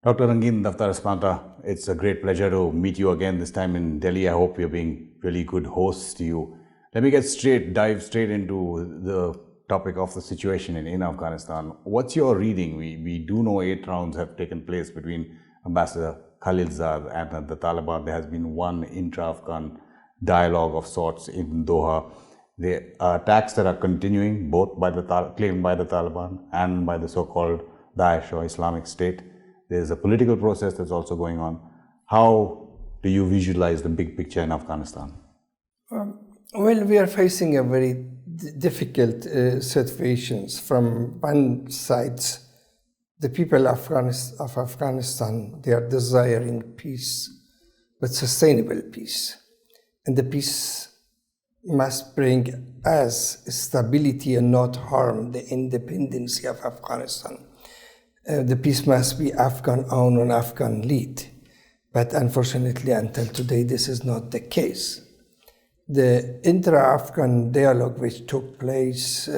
Dr. Rangin Dafdar Spanta, it's a great pleasure to meet you again, this time in Delhi. I hope you're being really good hosts to you. Let me dive straight into the topic of the situation in Afghanistan. What's your reading? We do know 8 rounds have taken place between Ambassador Khalilzad and the Taliban. There has been one intra-Afghan dialogue of sorts in Doha. The attacks that are continuing, both claimed by the Taliban and by the so-called Daesh or Islamic State. There's a political process that's also going on. How do you visualize the big picture in Afghanistan? Well, we are facing a very difficult situations. From one side, the people of Afghanistan, they are desiring peace, but sustainable peace. And the peace must bring us stability and not harm the independence of Afghanistan. The peace must be Afghan-owned and Afghan-led. But unfortunately, until today, this is not the case. The intra-Afghan dialogue which took place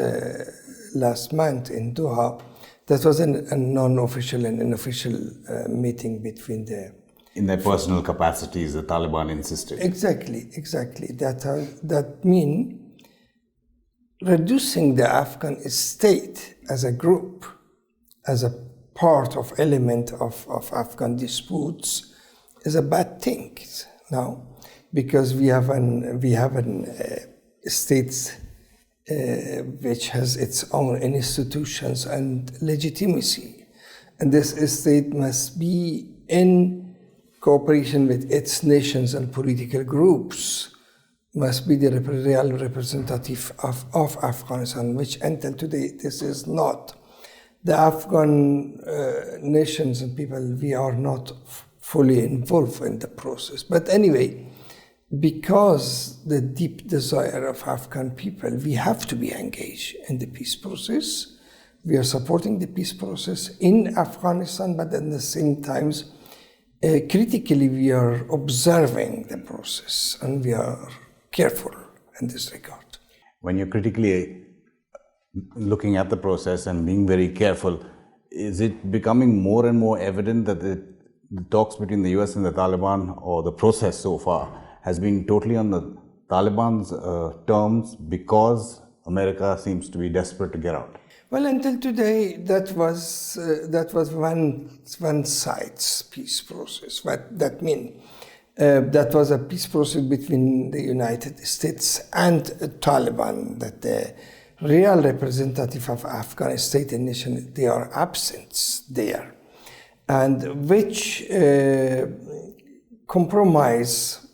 last month in Doha, that was a non-official and unofficial meeting between the... In their personal capacities, the Taliban insisted. Exactly. That means reducing the Afghan state as a group, as a part of element of Afghan disputes, is a bad thing now, because we have an state which has its own institutions and legitimacy, and this state must be in cooperation with its nations and political groups, must be the real representative of Afghanistan, which until today this is not. The Afghan nations and people, we are not fully involved in the process. But anyway, because the deep desire of Afghan people, we have to be engaged in the peace process. We are supporting the peace process in Afghanistan, but at the same time, critically, we are observing the process and we are careful in this regard. When you're critically looking at the process and being very careful, is it becoming more and more evident that the talks between the US and the Taliban, or the process so far, has been totally on the Taliban's terms because America seems to be desperate to get out? Well, until today, that was one side's peace process. What that means? That was a peace process between the United States and Taliban, that the real representative of Afghan state and nation, they are absent there. And which compromise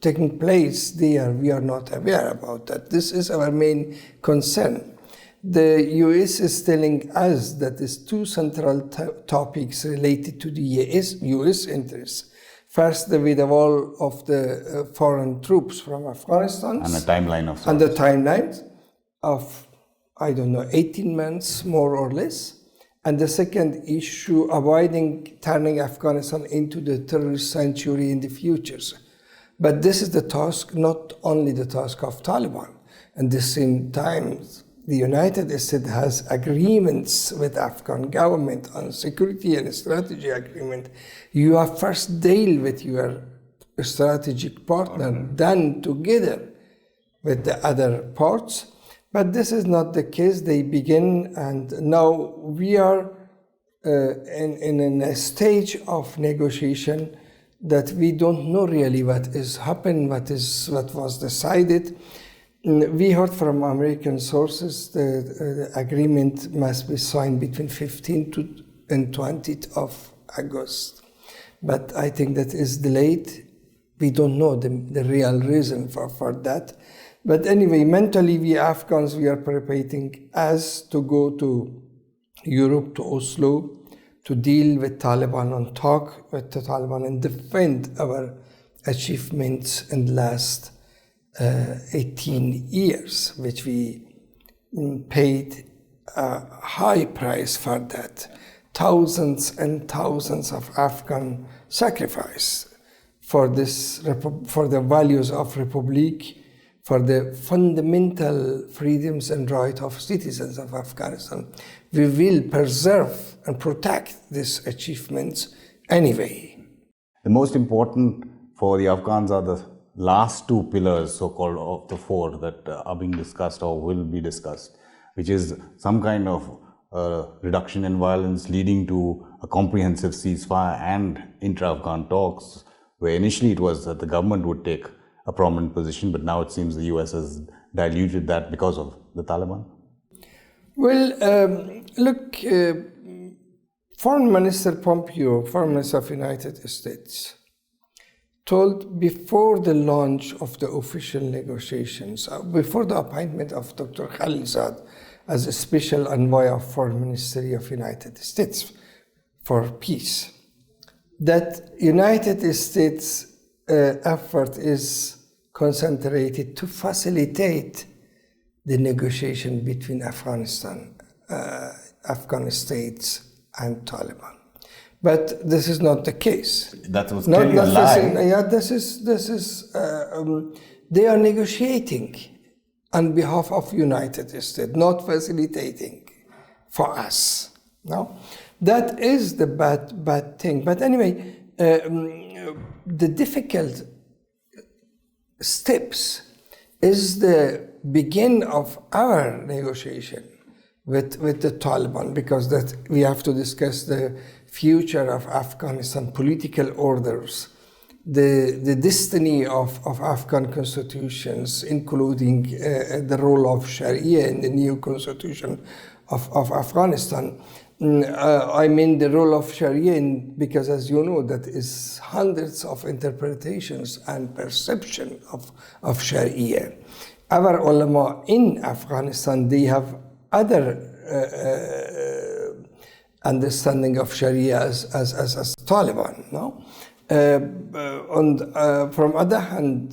taking place there, we are not aware about that. This is our main concern. The US is telling us that there's 2 central topics related to the US interests. First, the withdrawal of the foreign troops from Afghanistan. And a timeline of sorts. And the timeline of, 18 months, more or less. And the second issue, avoiding turning Afghanistan into the terrorist sanctuary in the future. But this is the task, not only the task of Taliban. At the same time, the United States has agreements with Afghan government on security and strategy agreement. You have first deal with your strategic partner, done together with the other parts. But this is not the case. They begin, and now we are in a stage of negotiation that we don't know really what is happened, what was decided. We heard from American sources that the agreement must be signed between 15th and 20th of August. But I think that is delayed. We don't know the real reason for that. But anyway, mentally, we Afghans, we are preparing us to go to Europe, to Oslo, to deal with Taliban and talk with the Taliban and defend our achievements in the last 18 years, which we paid a high price for that. Thousands and thousands of Afghan sacrifice for the values of Republic, for the fundamental freedoms and rights of citizens of Afghanistan. We will preserve and protect these achievements anyway. The most important for the Afghans are the last two pillars, so-called, of the four that are being discussed or will be discussed, which is some kind of reduction in violence leading to a comprehensive ceasefire and intra-Afghan talks, where initially it was that the government would take a prominent position, but now it seems the US has diluted that because of the Taliban. Well, look, Foreign Minister Pompeo, Foreign Minister of the United States, told before the launch of the official negotiations, before the appointment of Dr. Khalilzad as a special envoy of Foreign Ministry of the United States for peace, that United States effort is concentrated to facilitate the negotiation between Afghanistan, Afghan states and Taliban. But this is not the case. That was clearly a lie. Yeah, this is they are negotiating on behalf of United States, not facilitating for us. No, that is the bad thing. But anyway, the difficult steps is the begin of our negotiation with the Taliban, because that we have to discuss the future of Afghanistan political orders, the destiny of Afghan constitutions, including the role of Sharia in the new constitution of Afghanistan. I mean the role of Sharia because, as you know, that is hundreds of interpretations and perception of Sharia. Our ulama in Afghanistan, they have other understanding of Sharia as Taliban, no? From other hand,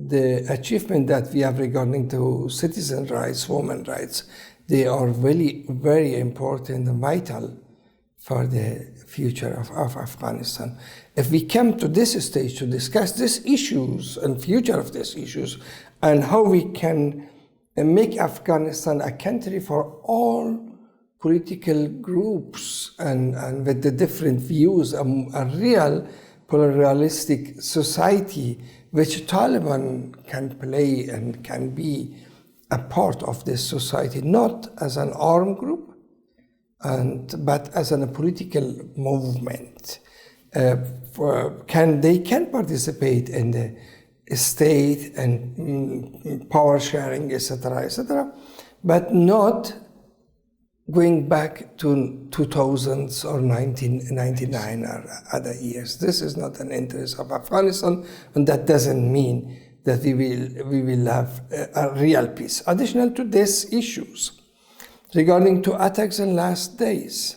the achievement that we have regarding to citizen rights, women rights, they are very, very important and vital for the future of Afghanistan. If we come to this stage to discuss these issues and future of these issues and how we can make Afghanistan a country for all political groups and with the different views, a real pluralistic society which Taliban can play and can be a part of this society, not as an armed group, but as a political movement. They can participate in the state and power sharing, etc., but not going back to 2000s or 1999 or other years. This is not an interest of Afghanistan, and that doesn't mean that we will have a real peace. Additional to these issues, regarding to attacks in last days,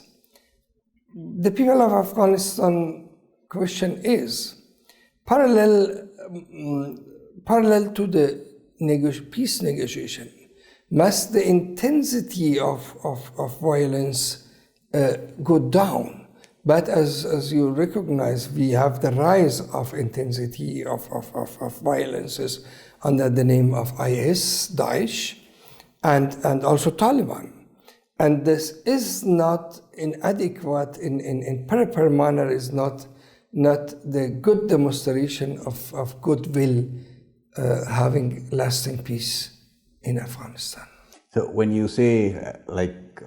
the people of Afghanistan question is, parallel to the peace negotiation, must the intensity of violence go down? But as you recognize, we have the rise of intensity of violences under the name of IS, Daesh, and also Taliban. And this is not inadequate in proper manner, is not the good demonstration of goodwill, having lasting peace in Afghanistan. So when you say, like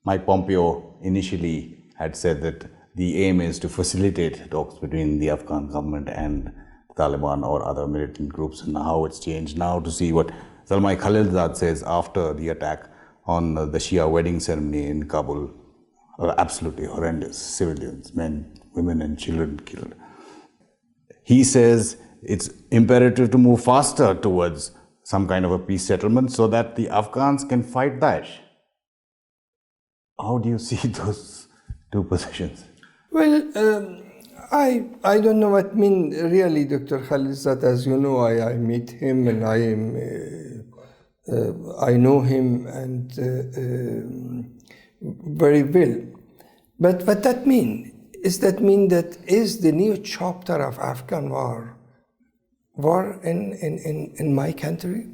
Mike Pompeo initially had said that the aim is to facilitate talks between the Afghan government and Taliban or other militant groups, and how it's changed now to see what Zalmai Khalilzad says after the attack on the Shia wedding ceremony in Kabul. Absolutely horrendous, civilians, men, women and children killed. He says it's imperative to move faster towards some kind of a peace settlement so that the Afghans can fight Daesh. How do you see those two positions? Well, I don't know what mean really, Dr. Khalilzad. As you know, I meet him and I know him and very well. But what that mean? Is that mean that is the new chapter of Afghan war war in my country?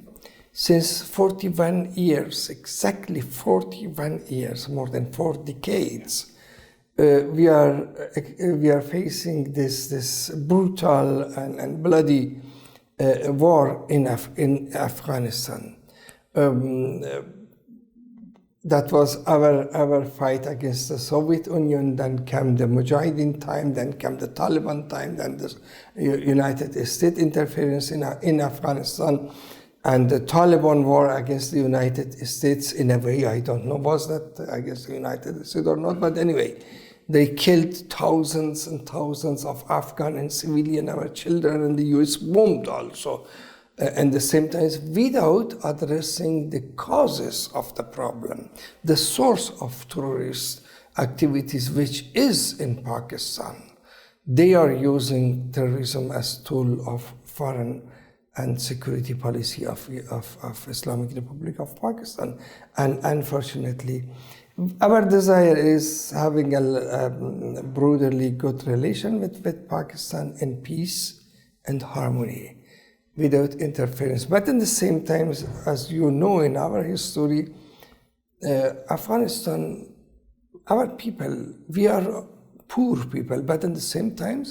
Since 41 years, exactly 41 years, more than 4 decades, we are facing this brutal and bloody war in Afghanistan. That was our fight against the Soviet Union. Then came the Mujahideen time. Then came the Taliban time. Then the United States interference in Afghanistan, and the Taliban war against the United States. In a way, I don't know was that against the United States or not, but anyway, they killed thousands and thousands of Afghan and civilian, our children, and the U.S. bombed also. And the same time, without addressing the causes of the problem, the source of terrorist activities, which is in Pakistan. They are using terrorism as tool of foreign and security policy of Islamic Republic of Pakistan. And unfortunately, our desire is having a brotherly good relation with Pakistan in peace and harmony, without interference. But at the same time, as you know in our history, Afghanistan, our people, we are poor people, but at the same time,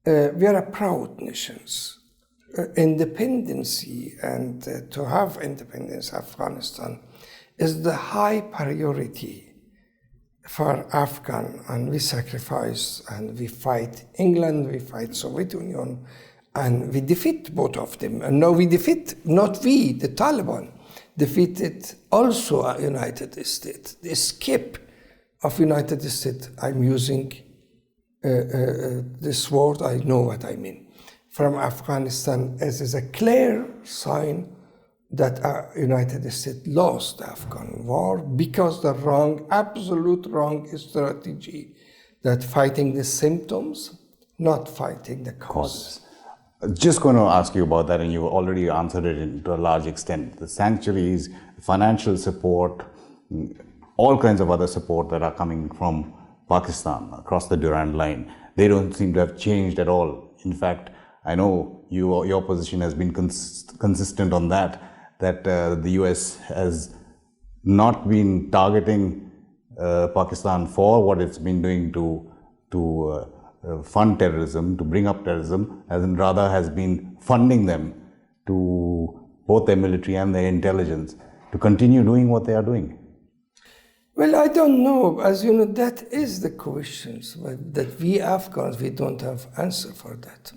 we are a proud nations. Independency and to have independence, Afghanistan, is the high priority for Afghan, and we sacrifice and we fight England, we fight Soviet Union, and we defeat both of them. And now we defeat, not we, the Taliban, defeated also United States. The escape of United States, I'm using this word, I know what I mean, from Afghanistan is a clear sign that United States lost the Afghan war because the wrong, absolute wrong strategy, that fighting the symptoms, not fighting the causes. Just going to ask you about that, and you already answered it to a large extent. The sanctuaries, financial support, all kinds of other support that are coming from Pakistan across the Durand line, they don't seem to have changed at all. In fact, I know your position has been consistent on that the US has not been targeting Pakistan for what it's been doing to fund terrorism, to bring up terrorism, as in rather has been funding them to both their military and their intelligence to continue doing what they are doing. Well, I don't know. As you know, that is the questions that we Afghans, we don't have answer for that.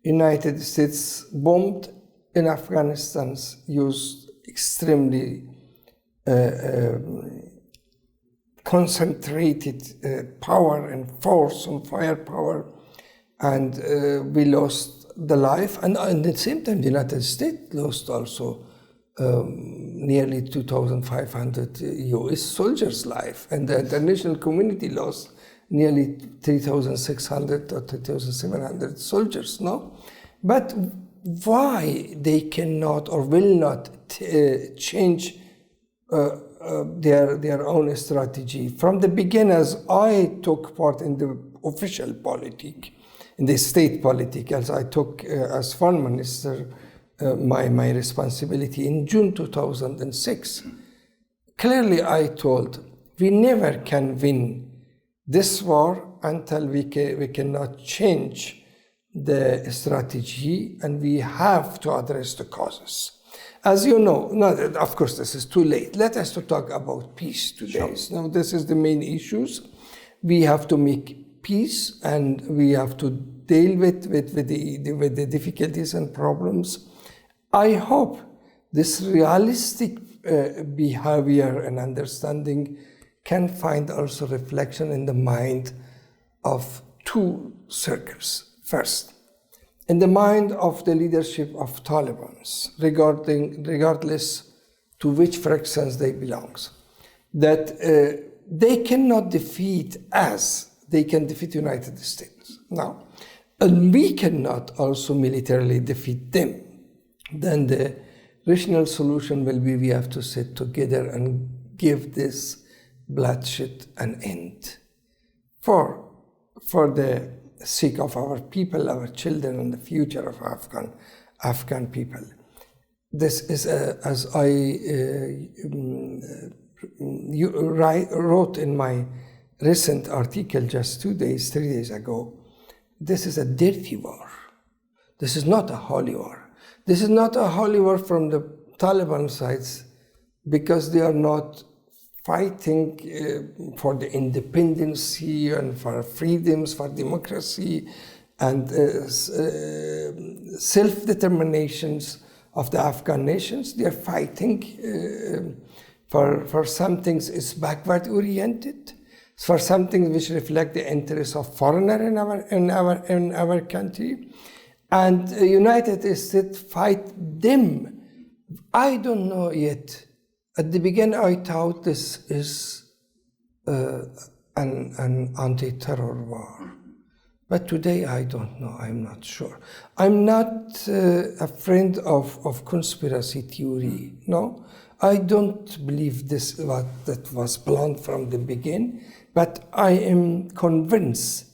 United States bombed in Afghanistan, used extremely concentrated power and force and firepower, and we lost the life. And at the same time, the United States lost also nearly 2,500 US soldiers' life, and the international community lost nearly 3,600 or 3,700 soldiers, no? But why they cannot or will not change their own strategy? From the beginners, I took part in the official politic, in the state politic, as I took as foreign minister my responsibility in June 2006. Clearly, I told we never can win this war until we cannot change the strategy, and we have to address the causes. As you know, of course, this is too late. Let us to talk about peace today. Sure. Now, this is the main issues. We have to make peace, and we have to deal with the difficulties and problems. I hope this realistic behavior and understanding can find also reflection in the mind of two circles. First, in the mind of the leadership of Taliban, regardless to which fractions they belong, that they cannot defeat us, they can defeat the United States. Now, and we cannot also militarily defeat them. Then the rational solution will be we have to sit together and give this bloodshed an end for the sake of our people, our children, and the future of Afghan people. This is, as I wrote in my recent article just 3 days ago, this is a dirty war. This is not a holy war. This is not a holy war from the Taliban sides, because they are not fighting for the independence and for freedoms, for democracy, and self-determinations of the Afghan nations. They are fighting for some things is backward-oriented, for something which reflect the interests of foreigner in our country, and United States fight them. I don't know yet. At the beginning, I thought this is an anti-terror war. But today, I don't know. I'm not sure. I'm not a friend of conspiracy theory. No, I don't believe that was planned from the beginning. But I am convinced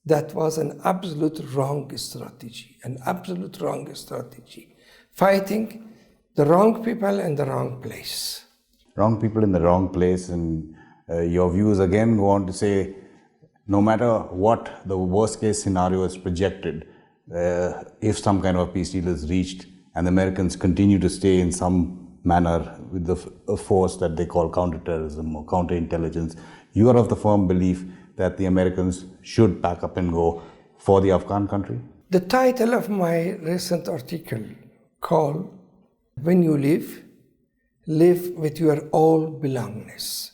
that was an absolute wrong strategy. An absolute wrong strategy. Fighting the wrong people in the wrong place. Wrong people in the wrong place, and your views again go on to say, no matter what the worst case scenario is projected, if some kind of peace deal is reached and the Americans continue to stay in some manner with the force that they call counter-terrorism or counter-intelligence, you are of the firm belief that the Americans should pack up and go for the Afghan country? The title of my recent article called, "When you live with your all belongingness."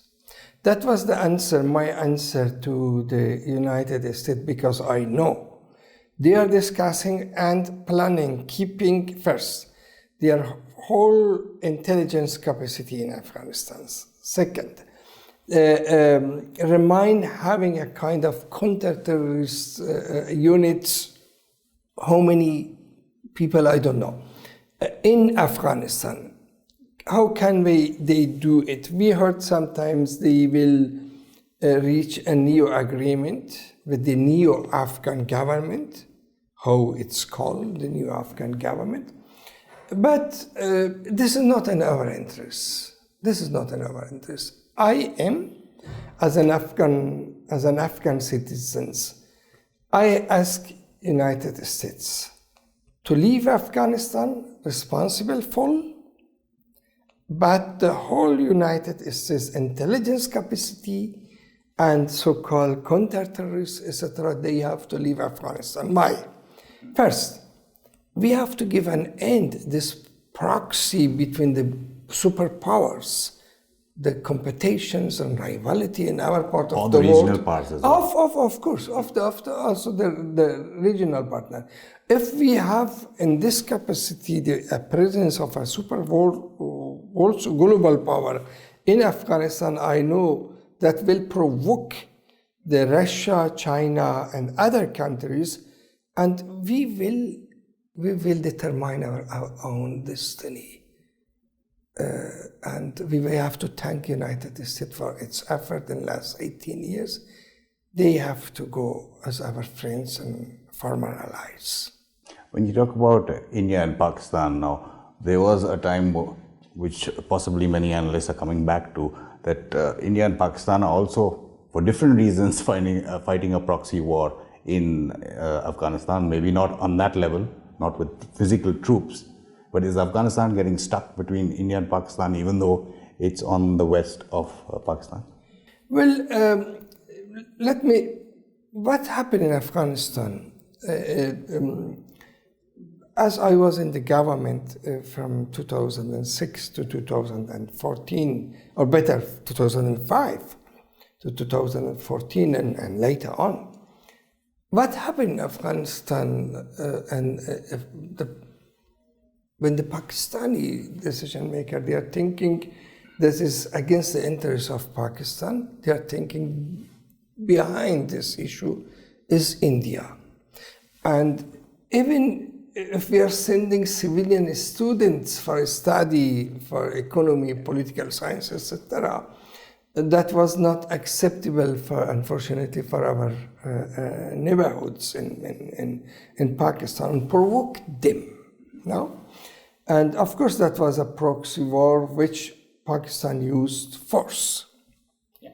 That was the answer, my answer to the United States, because I know they are discussing and planning, keeping first their whole intelligence capacity in Afghanistan. Second, having a kind of counter-terrorist units, how many people, I don't know, in Afghanistan. How can they do it? We heard sometimes they will reach a new agreement with the new Afghan government, how it's called, the new Afghan government. But this is not in our interest. This is not in our interest. I am, as an Afghan citizen, I ask United States to leave Afghanistan responsible full. But the whole United States intelligence capacity and so-called counter-terrorists, etc., they have to leave Afghanistan. Why? First, we have to give an end this proxy between the superpowers, the competitions and rivalry in our part of the world. All the regional parts as well. Of course, also the regional partner. If we have in this capacity the presence of a super also global power in Afghanistan, I know that will provoke the Russia, China, and other countries, and we will determine our own destiny. And we have to thank United States for its effort in the last 18 years. They have to go as our friends and former allies. When you talk about India and Pakistan now, there was a time which possibly many analysts are coming back to, that India and Pakistan are also, for different reasons, fighting a proxy war in Afghanistan, maybe not on that level, not with physical troops. But is Afghanistan getting stuck between India and Pakistan, even though it's on the west of Pakistan? Well, what happened in Afghanistan? As I was in the government from 2006 to 2014, or better, 2005 to 2014 and later on, what happened in Afghanistan when the Pakistani decision maker, they are thinking this is against the interests of Pakistan, they are thinking behind this issue is India. And even if we are sending civilian students for study, for economy, political science, etc., that was not acceptable, unfortunately, for our neighborhoods in Pakistan, provoked them. No? And of course, that was a proxy war which Pakistan used force. Yeah.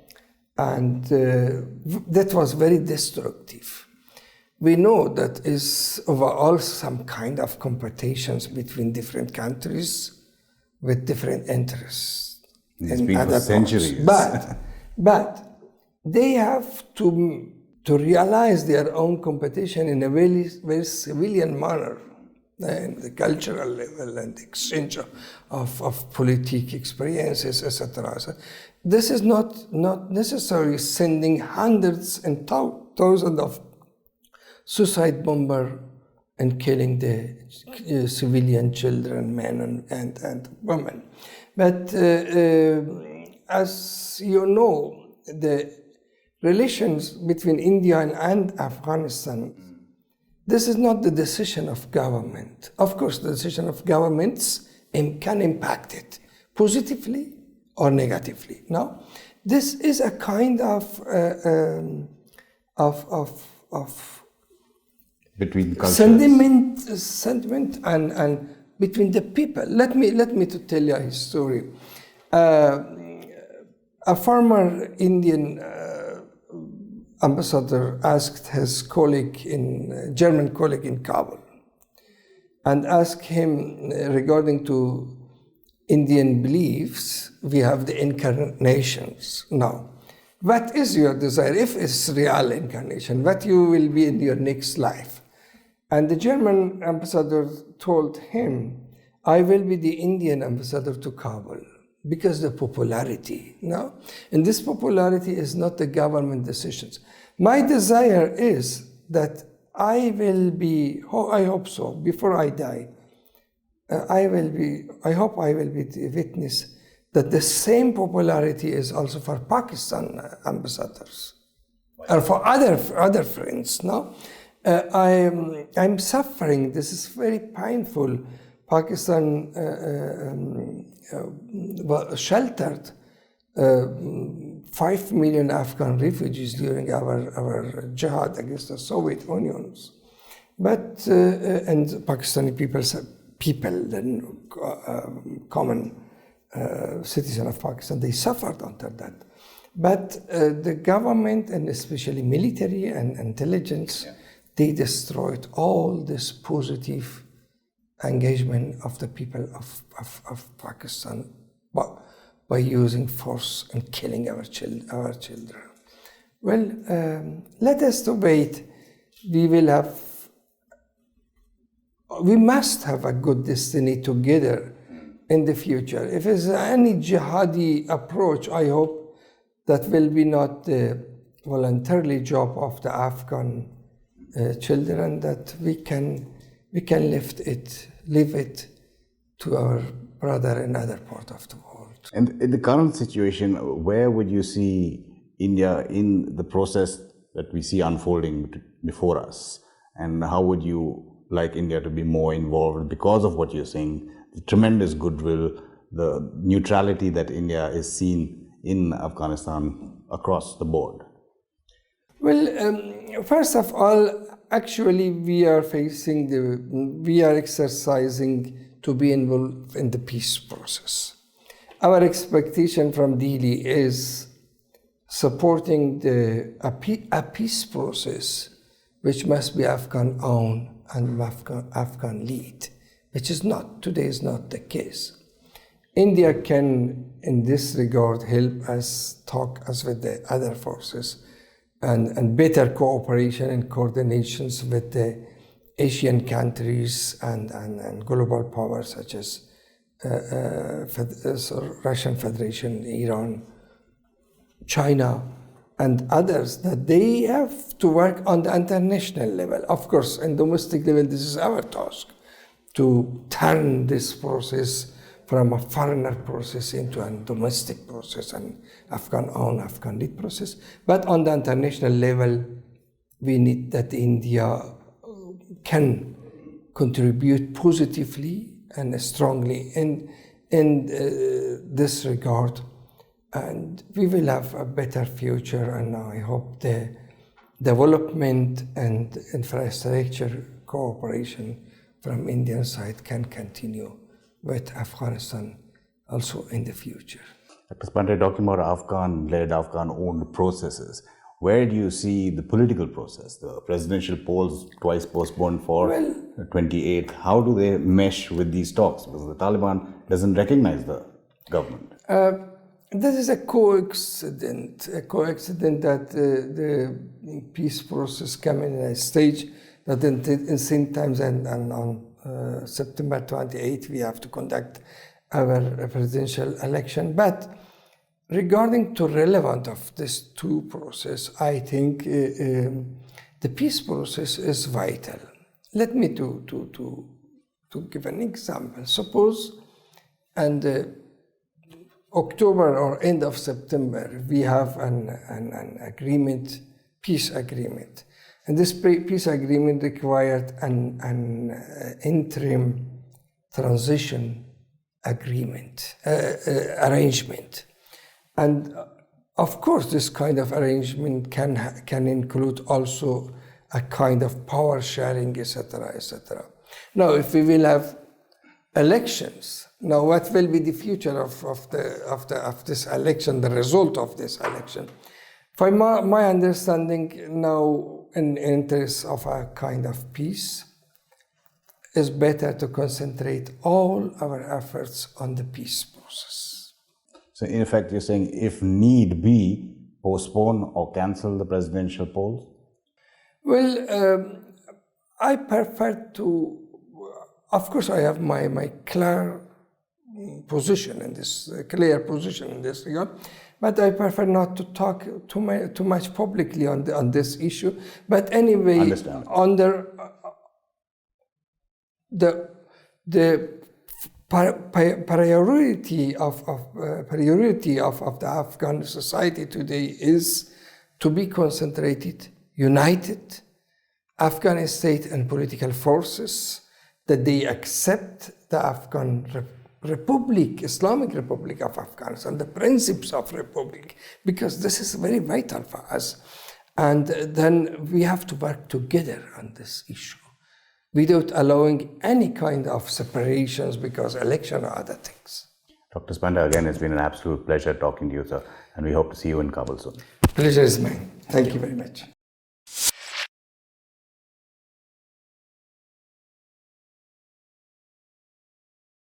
And that was very destructive. We know that is overall some kind of competitions between different countries with different interests. It's been for centuries. But they have to realize their own competition in a very, very civilian manner, in the cultural level and exchange of political experiences, etc. So this is not necessarily sending hundreds and thousands of suicide bomber and killing the civilian children, men and women. But as you know, the relations between India and Afghanistan, this is not the decision of government. Of course, the decision of governments can impact it positively or negatively. No, this is a kind of between cultures. Sentiment and between the people. Let me to tell you a story. A former Indian ambassador asked his German colleague in Kabul, and asked him regarding to Indian beliefs. We have the incarnations now. What is your desire? If it's real incarnation, what you will be in your next life? And the German ambassador told him, I will be the Indian ambassador to Kabul, because the popularity, no? And this popularity is not the government decisions. My desire is that I hope so, before I die, I hope I will be the witness that the same popularity is also for Pakistan ambassadors, or for other friends, no? I'm suffering, this is very painful. Pakistan sheltered 5 million Afghan refugees during our jihad against the Soviet Union. But, and Pakistani people, the common citizen of Pakistan, they suffered under that. But the government, and especially military and intelligence, they destroyed all this positive engagement of the people of Pakistan by using force and killing our children. Well, let us wait. We must have a good destiny together in the future. If there's any jihadi approach, I hope that will be not the voluntarily job of the Afghan children, that we can leave it to our brother in other part of the world. And in the current situation, where would you see India in the process that we see unfolding before us? And how would you like India to be more involved because of what you're saying, the tremendous goodwill, the neutrality that India is seen in Afghanistan across the board? Well, first of all, actually we are exercising to be involved in the peace process. Our expectation from Delhi is supporting a peace process which must be Afghan-owned and Afghan lead, which is not, today is not the case. India can, in this regard, help us talk us with the other forces and better cooperation and coordinations with the Asian countries and global powers such as Russian Federation, Iran, China, and others, that they have to work on the international level. Of course, in domestic level, this is our task, to turn this process from a foreigner process into a domestic process, and Afghan-owned, Afghan-led process. But on the international level, we need that India can contribute positively and strongly in this regard, and we will have a better future. And I hope the development and infrastructure cooperation from Indian side can continue with Afghanistan also in the future. Dr. Spanta, talking about Afghan-led, Afghan-owned processes, where do you see the political process? The presidential polls twice postponed for 28th. How do they mesh with these talks? Because the Taliban doesn't recognize the government. This is a coincidence that the peace process came in a stage that in the same times and on September 28th we have to conduct our presidential election. But regarding to relevance of this two process, I think the peace process is vital. Let me to give an example. Suppose and October or end of September, we have an agreement, peace agreement. And this peace agreement required an interim transition agreement, arrangement. And of course, this kind of arrangement can include also a kind of power sharing, etc., etc. Now, if we will have elections, now what will be the future of this election, the result of this election? For my understanding now, in interest of a kind of peace, is better to concentrate all our efforts on the peace process. So in effect, you're saying if need be, postpone or cancel the presidential polls? Well, I prefer to, of course I have my clear position in this, clear position in this regard, but I prefer not to talk too much publicly on this issue. But anyway, under the priority of the Afghan society today is to be concentrated, united, Afghan state and political forces, that they accept the Afghan Republic, Islamic Republic of Afghanistan, the principles of Republic, because this is very vital for us. And then we have to work together on this issue without allowing any kind of separations because election or other things. Dr. Spanta, again, it's been an absolute pleasure talking to you, sir, and we hope to see you in Kabul soon. Pleasure is mine. Thank you very much.